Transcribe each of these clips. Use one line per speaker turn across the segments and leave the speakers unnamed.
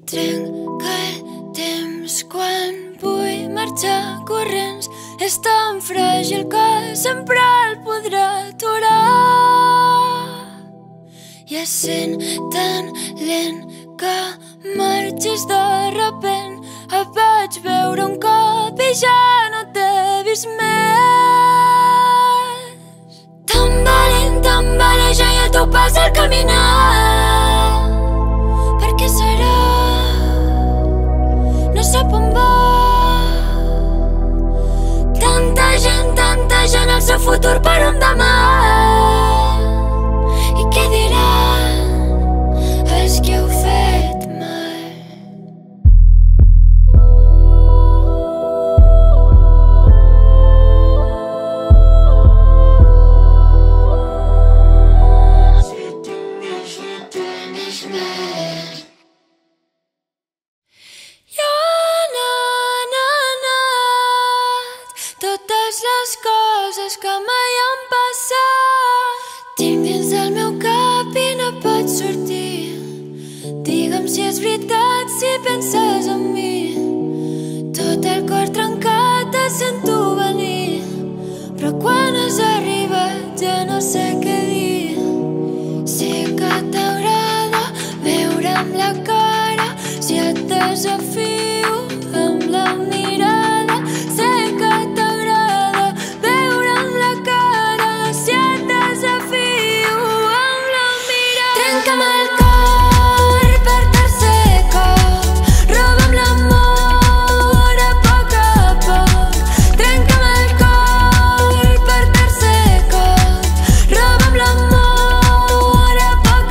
Trenca el temps quan vull marxar corrents. És tan fràgil que sempre el podrà aturar. I es sent tan lent que marxes de repent. Et vaig veure un cop i ja no t'he vist més. Tambaleja i el teu pas al caminar. Per què serà? No sap on va. Tanta gent el seu futur per un demà. I què diran els que heu fet mal? Si tingués més. Ja n'han anat totes les coses que mai han passat. Tinc dins del meu cap i no pot sortir. Digue'm si és veritat, si penses en mi. Tot el cor trencat et sento venir. Però quan has arribat ja no sé què dir. Sí que t'agrada veure'm la cara. Si et desafio amb la mirada. Sé que t'agrada veure'm la cara. Si et desafio amb la mirada. Trenca'm el cor per tercer cop. Roba'm l'amor a poc. Trenca'm el cor per tercer cop. Roba'm l'amor a poc.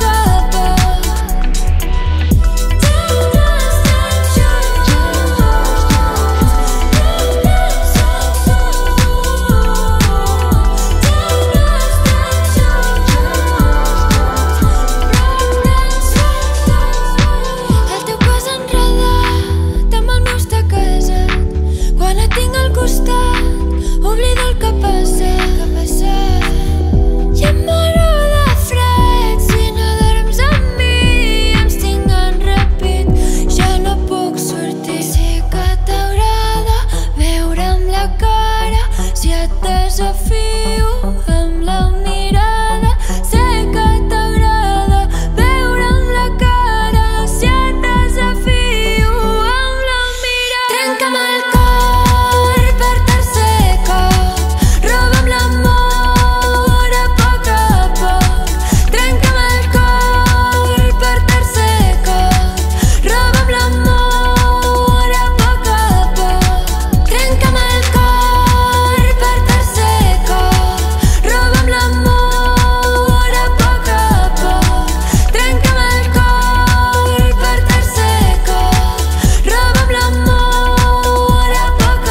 El teu cos enredat amb el meu està casat. Quan et tinc al costat oblida el que ha passat. I em moro de fred si no dorms amb mi. Ens tinc en repeat, ja no puc sortir. Sí que t'agrada veure'm la cara. Si et desafio amb la mirada. Sé que t'agrada veure'm la cara. Si et desafio amb la mirada. Trenca'm el cor per tercer cop. Roba'm l'amor a poc. Trenca'm el cor per tercer cop. Roba'm l'amor a poc. Trenca'm el cor per tercer cop. Roba'm l'amor a poc. Trenca'm el cor per tercer cop. Roba'm l'amor a poc.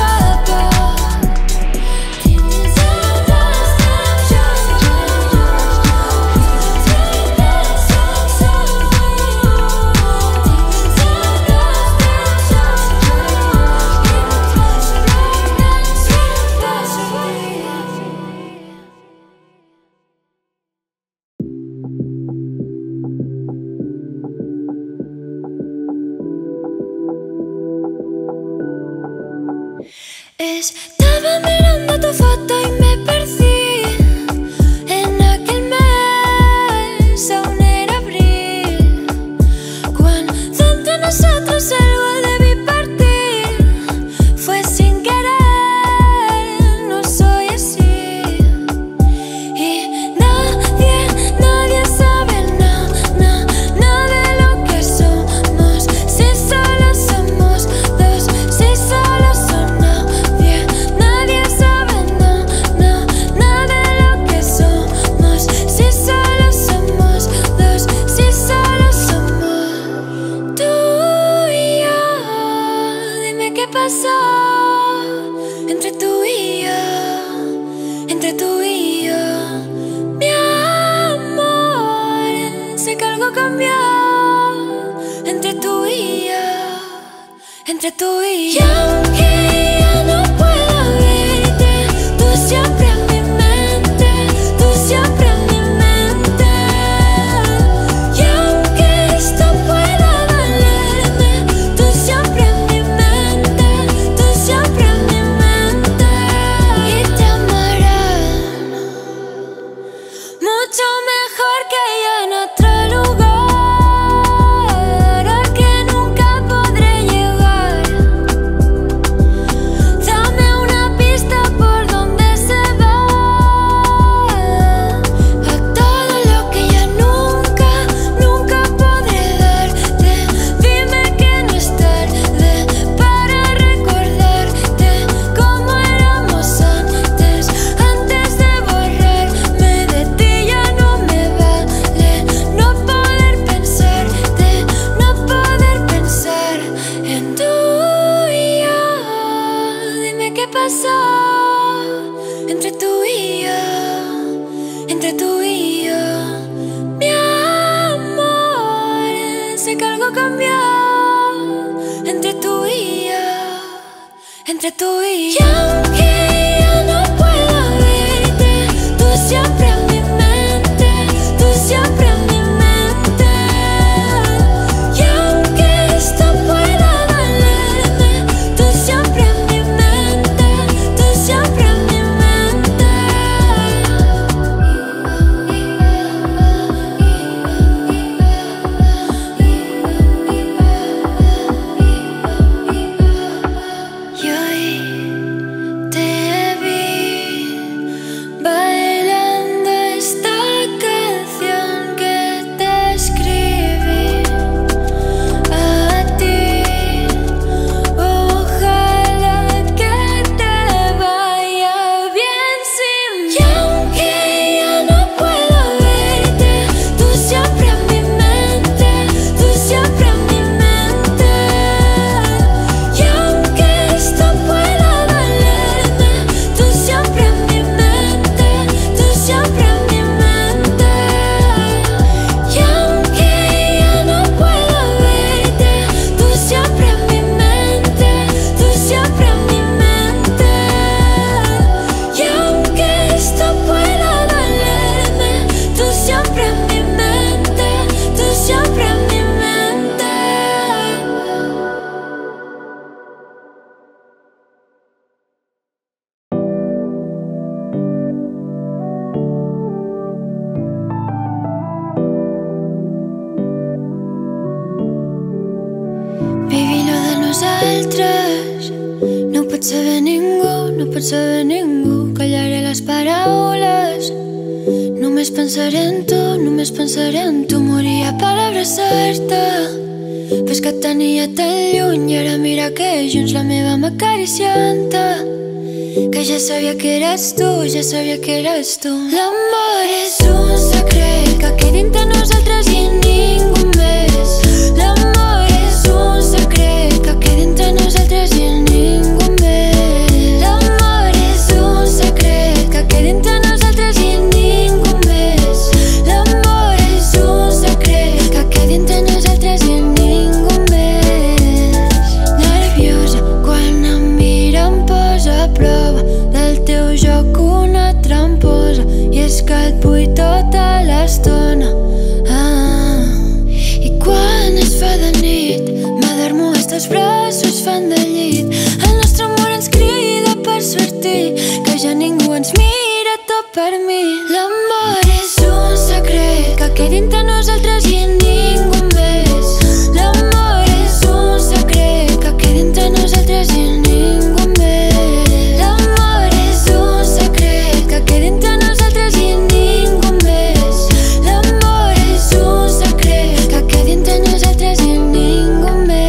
Estaba mirando tu foto y me perdí en aquel mes, aún era abril, cuando entre nosotros algo debí partir. Fue sin querer, no soy así. Y nadie sabe nada de lo que somos. Si solo somos dos, si solo son nadie. Nadie sabe nada de lo que somos. Si solo somos dos, si solo somos tú y yo. Dime qué pasó entre tú y yo, entre tú y yo. Mi amor, sé que algo cambió entre tú y yo, entre tú y yo. Y aunque ya no puedo verte, tú siempre en mi mente, tú siempre en mi mente. Y aunque esto pueda dolerme, pasó entre tú y yo, entre tú y yo. Mi amor, sé que algo cambió entre tú y yo, entre tú y yo. Y aunque ya no puedo verte, tú siempre en mi mente, tú siempre en mi mente. Y aunque esto pueda dolerme, tú siempre en mi mente, tú siempre en mi mente. Y hoy te vi bailando esta canción que te escribí a ti. Ojalá que te vaya bien sin mí. Y aunque ya no puedo verte, tú siempre en mi mente, tú siempre en mi mente. Y aunque esto pueda dolerme, tú siempre en mi mente, tú siempre en mi mente. Y aunque ya no puedo verte, tú siempre en mi mente, tú siempre en mi mente. Y aunque esto pueda dolerme, tú siempre en mi mente, tú siempre en mi mente. Baby, lo de nosaltres no ho pot saber ningú, no ho pot saber ningú. Callaré les paraules, només pensaré en tu, només pensaré en tu. Moria per abraçar-te, però és que et tenia tan lluny i ara mira que junts la meva mà acariciant-te. Que ja sabia que eres tu, ja sabia que eres tu. L'amor és un secret que queda entre nosaltres i ningú més. L'amor és un secret que queda entre nosaltres i ningú més. L'amor és un secret que queda entre nosaltres i ningú més. L'amor és un secret que queda entre nosaltres i ningú més. Nerviosa quan em mira em posa a prova del teu joc una tramposa. I és que et vull tota l'estona. I quan es fa de nit m'adormo, els teus braços fan de llit. El nostre amor ens crida per sortir, que ja ningú ens mira tot per mi. L'amor és un secret que queda entre nosaltres i ningú més. L'amor és un secret que queda entre nosaltres i ningú més. L'amor és un secret que queda entre nosaltres i ningú més. L'amor és un secret que queda entre nosaltres i ningú més.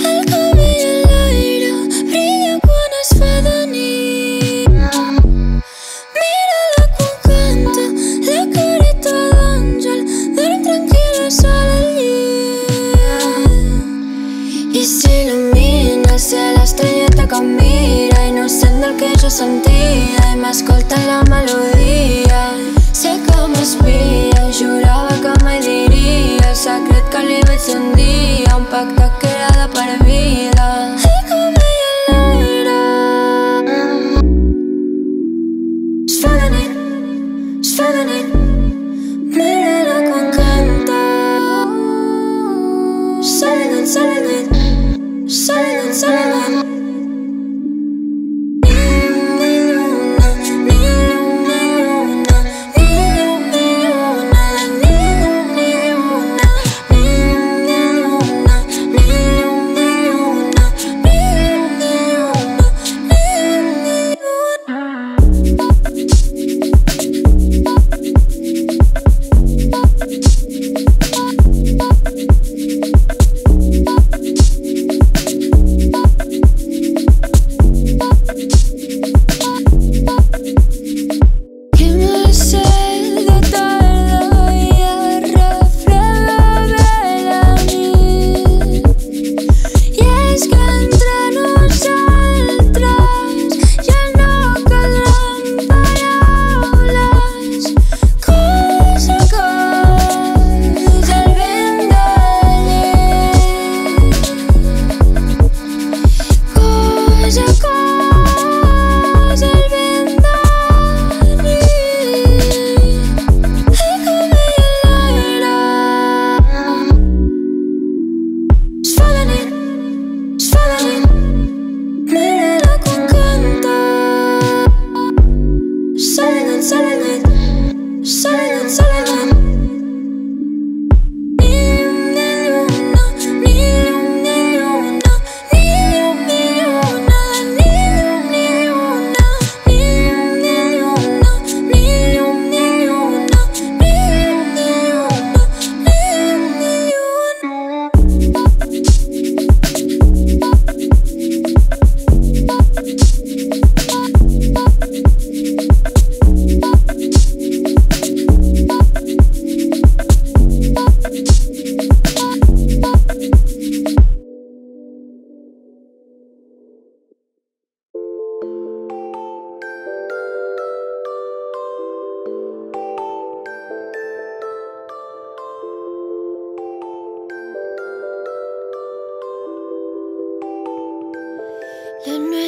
El cabell en l'aire brilla quan es fa de nit. Mira-la quan canta, la careta d'àngel, dorm tranquil·la sola al llit. I s'il·lumina el cel, estrelleta que em mira, innocent del que jo sentia, i m'escolta la melodia. Sé que m'espia, jurava que mai diria el secret que li vaig dir un dia, un pacte que era de per vida. El cabell en l'aire es fa de nit, es fa de nit. Mira-la quan canta, serenat, serenat, serenat, serenat. Ni lluna, ni lluna, ni lluna, ni lluna, ni lluna, ni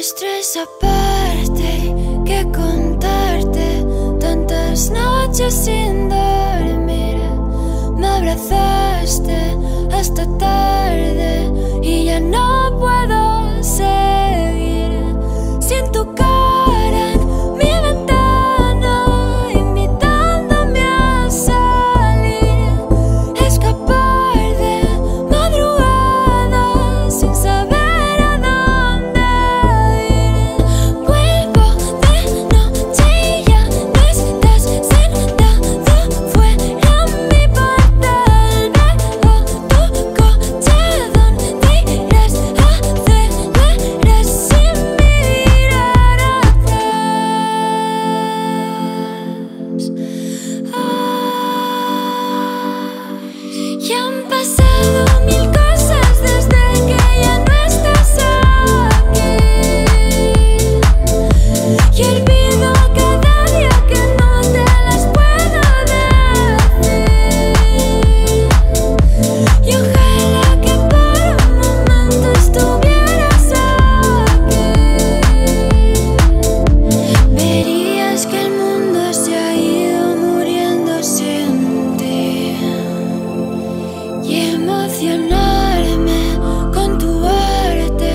estrés aparte que contarte. Tantas noches sin dormir, me abrazaste hasta tarde y ya no puedo seguir sin tu cara en mi ventana, invitándome a salir, escapar de madrugada sin saber a dónde ir. Vuelvo de noche y ya no estás sentado fuera mi portal. Veo tu coche donde irás a acelerar sin mirar atrás. Ya han pasado mil cosas desde que ya no estás aquí, y olvido cada día que no te las puedo decir. Y ojalá que por un momento estuvieras aquí. Verías que el mundo se ha ido muriendo sin ti, y emocionarme con tu arte,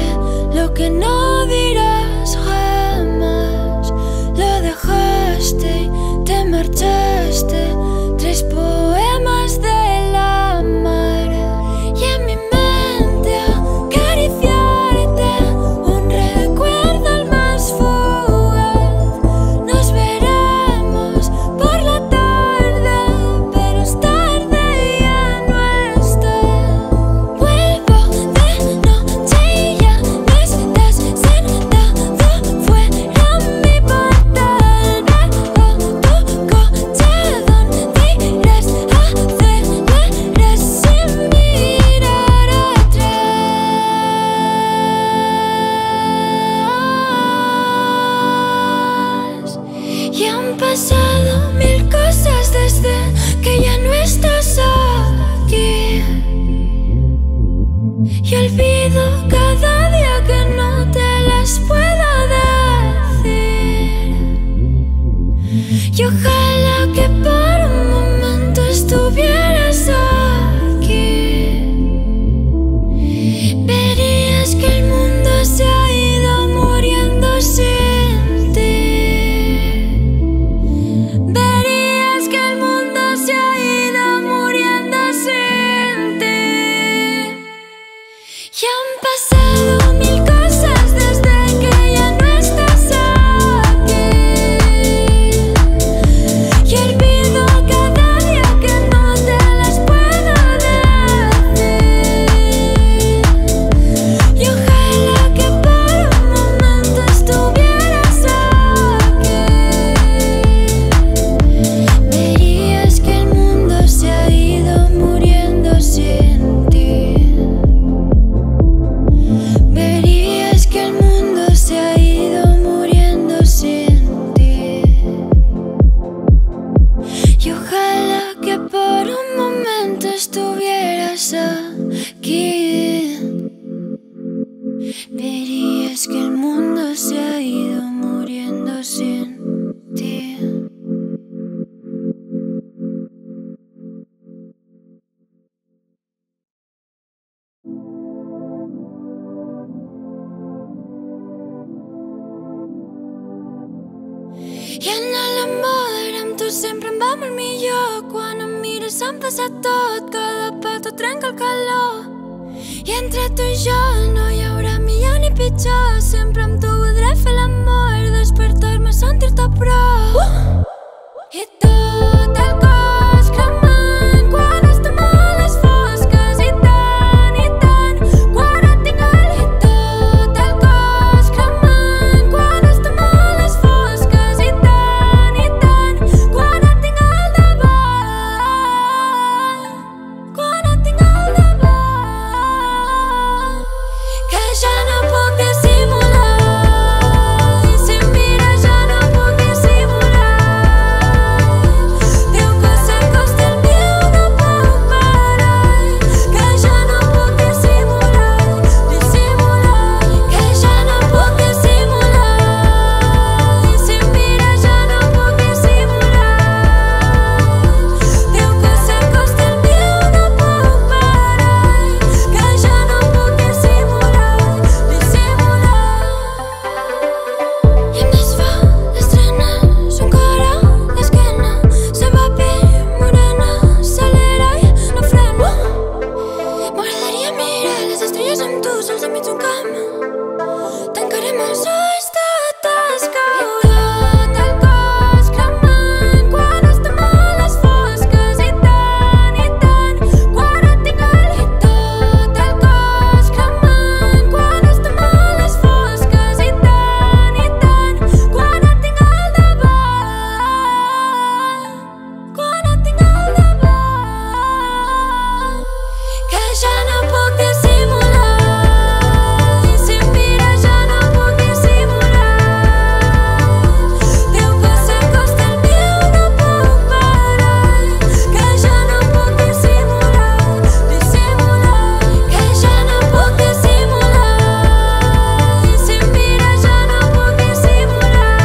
lo que no dirás jamás. Lo dejaste y te marchaste, 3 poemas de la mar, y en mi mente acariciarte, un recuerdo al más fugaz. Nos veremos por la tarde, pero es tarde y ya no estás. Vuelvo de noche y ya no estás sentado fuera mi portal. Veo tu coche donde irás a acelerar sin mirar atrás. Y han pasado mil cosas desde que ya no estás aquí, y olvido cada día que no te las puedo decir. Y ojalá que por un momento estuvieras aquí. Verías que el mundo se ha ido muriendo sin ti. Verías que el mundo se ha ido muriendo sin ti. Y han pasado mil cosas desde que ya no estás aquí, y olvido cada día que no te las puedo decir. Y ojalá que por un momento estuvieras aquí. Verías que el mundo se ha ido muriendo sin ti. Verías que el mundo se ha ido muriendo sin ti. Y ojalá que por un momento estuvieras aquí. Verías que el mundo se ha ido muriendo sin ti. I en l'amor amb tu sempre em va molt millor. Quan em mires em passa tot, cada petó trenca el calor. I entre tu i jo no hi haurà millor ni pitjor. Sempre amb tu voldré fer l'amor, despertar-me, sentir-te a prop. I tot el cos cremant quan estem a les fosques. I tant, quan et tinc al llit. I tot el cos cremant quan estem a les fosques. I tant, quan et tinc al davant. Quan et tinc al davant. Que ja no puc dissimular, i si em mires ja no puc dissimular. estrelles amb tu, sols enmig d'un camp. Tancarem els ulls, tot es cau. Tot el cos cremant quan estem a les fosques. I tant, quan et tinc al llit. Tot el cos cremant quan estem a les fosques. I tant, quan et tinc al davant. Quan et tinc al davant. Que ja no puc dissimular. I si em mires ja no puc dissimular. Teu cos s'acosta al meu, no puc parar. Que ja no puc dissimular, dissimular. Que ja no puc dissimular. I si em mires ja no puc dissimular.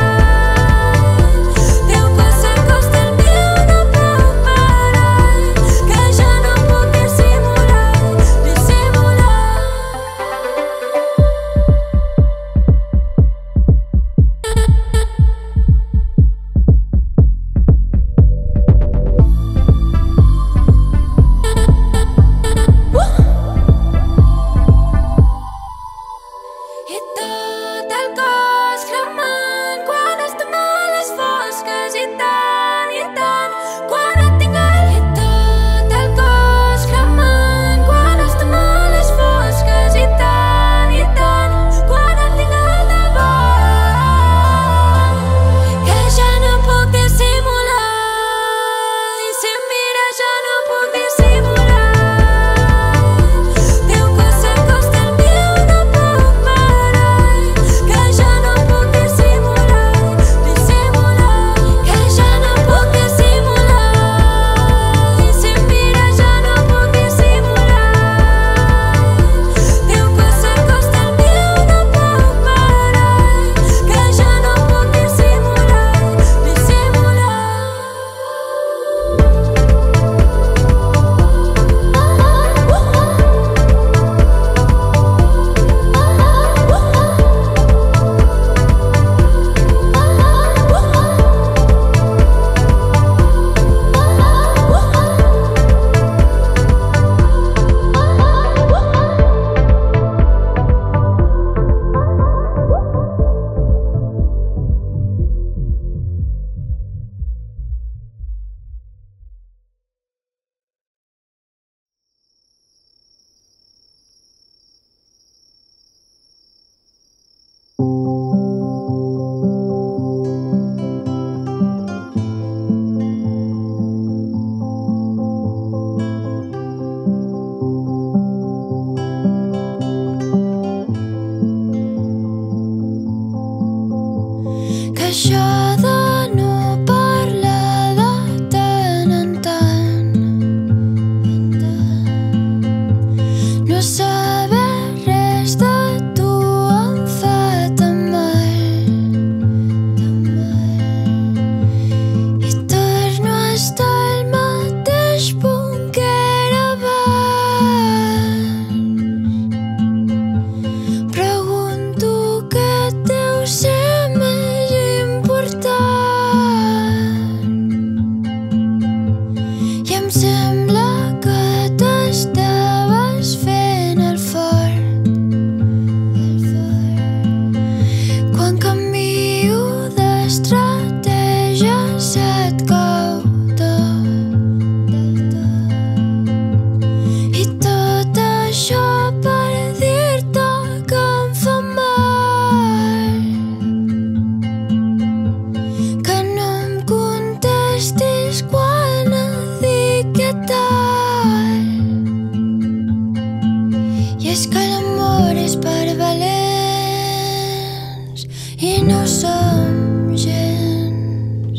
Teu cos s'acosta al meu, no puc parar. Que ja no puc dissimular, dissimular. I tot el cos cremant quan estem a les fosques. I tant, quan et tinc al llit. Tot el cos cremant quan estem a les fosques. I tant, quan et tinc al davant. Que ja no puc dissimular. I si em mires ja no puc dissimular. Teu cos s'acosta al meu, no puc parar. Que ja no puc dissimular, dissimular. Que ja no puc dissimular. I si em mires ja no puc dissimular. Teu cos s'acosta al meu, no puc parar. Que ja no puc dissimular, dissimular. Que això de no parlar de tant en tant, no saber res de tu em fa tan mal. I torno a estar al mateix punt que era abans. Pregunto què deu ser més important. I em sembla que t'estaves fent el fort. Quan canvio d'estratègia se't cau tot. I tot això per dir-te que em fa mal. Que no em contestis quan et dic què tal. I és que l'amor és per valents i no ho som gens.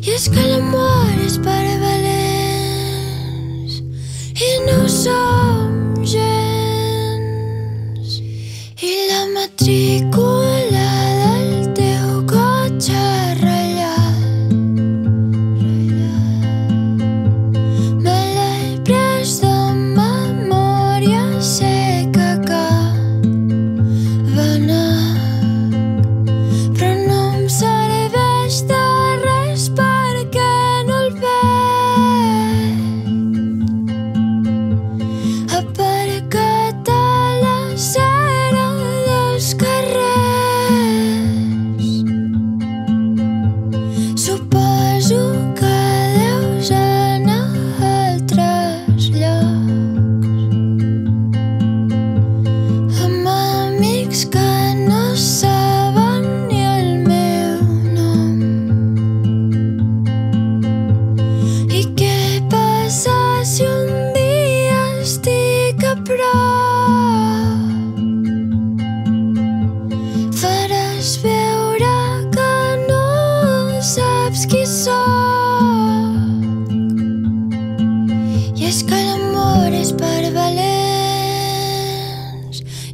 I és que l'amor és per valents i no ho som gens. I la matrícula del teu cotxe ratllat, me l'he pres de memòria, sé que va anar, però no em serveix de res perquè no el veig. Aparcat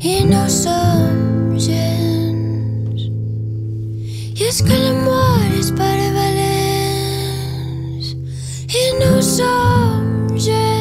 i no ho som gens. I és que l'amor és per a valents i no ho som gens.